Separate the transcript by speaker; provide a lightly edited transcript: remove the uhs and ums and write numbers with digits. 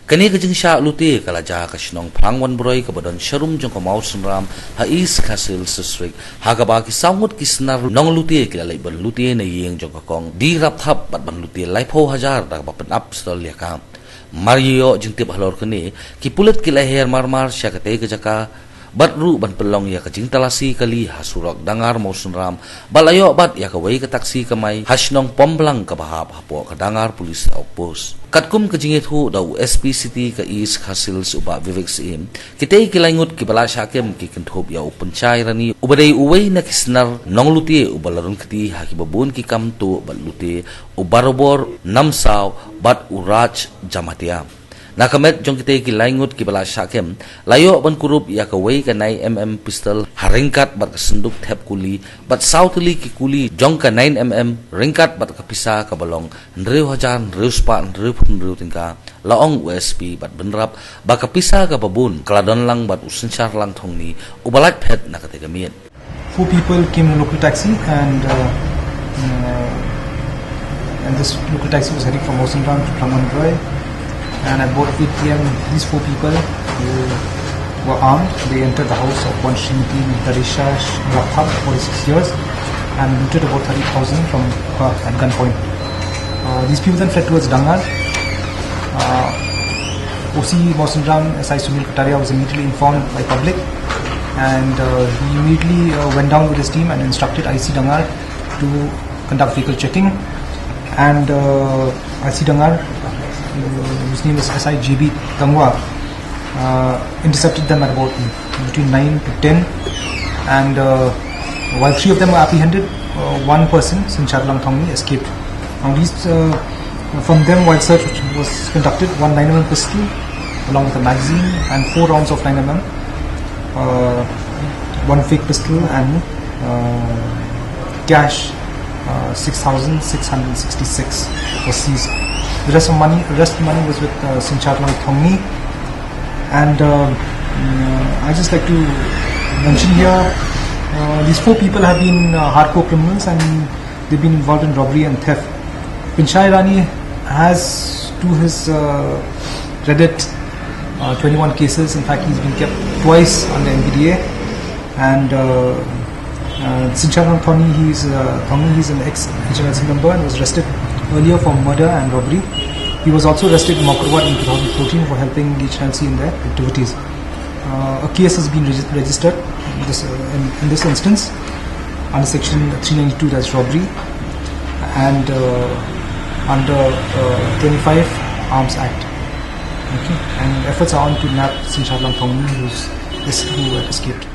Speaker 1: Kani ka jing Shah lute kalaja ka shinong phangwan broi ka badon sharum jong ka mau sunram ha East Castle district ha ka ba ki samut kisnar Nonglute kila lai ban lute na yeng jong ka kong di rap thap bat ban lute lai pho hajar da ba pen up stol ya ka Mario jing tip halor kani ki pulet kila her marmar sya ka te ka jaka bat ru ban pelong ya ka jing talasi kali hasurak dangar mau sunram balayo bat ya ka wei ka taksi kamai hasnong pomblang ka bahap hapo ka dangar pulis outpost katkum ka jingit hu da SPCT ka East Castle uba vivek sim kitay kilangut ki bala syakem ki kenthop ya upanchay rani ubadai uwei na kisnar Nonglute ubalarun kiti hakibabun ki kamto balute ubarobor namsaw bat uraj jamatia nakamet jong kita kilangut ki bala syakem layo ban kurup ya ka wei ka 9mm pistol haringkat bat senduk thep kuli bat sautli ki kuli jong ka 9mm ringkat bat ka pisa ka balong ndreu hajar ndreu spa ndreu ndreu tingka laong USP bat benrap ba ka pisa ka babun kladon lang bat usenchar lang thongni ubalat Phet nakategamiet.
Speaker 2: 4 people came in a local taxi and this local taxi was heading from Mosenram to Pramandroy. And at about 8 p.m. these 4 people were armed. They entered the house of one Srimati Darisha Rakha, 46 years, and looted about 30,000 from her at gunpoint. These people then fled towards Dangar. OC Mosenram SI Sunil Kataria was immediately informed by public, and he immediately went down with his team and instructed IC Dangar to conduct vehicle checking. And IC Dangar, whose name is SI JB Tangwa, intercepted them at about between 9 to 10, and while 3 of them were apprehended, one person, Sincharlang Thongni, escaped. Now these, from them, while search was conducted, one 9mm pistol along with a magazine and 4 rounds of 9mm, one fake pistol and cash 6,666 was seized. The rest of money was with Sincharlang Thongni, and I just like to mention here these 4 people have been hardcore criminals and they've been involved in robbery and theft. Pinchai Rani has to his credit 21 cases. In fact, he's been kept twice under NPDA, and Sincharlang Thongni, he's an ex-Hnlc member and was arrested earlier for murder and robbery. He was also arrested in Mokurwat in 2014 for helping Hnlc in their activities. A case has been registered in this instance under section 392, that's robbery, and under 25 Arms Act. Okay, and efforts are on to nab Sincharlang Thongni who had escaped.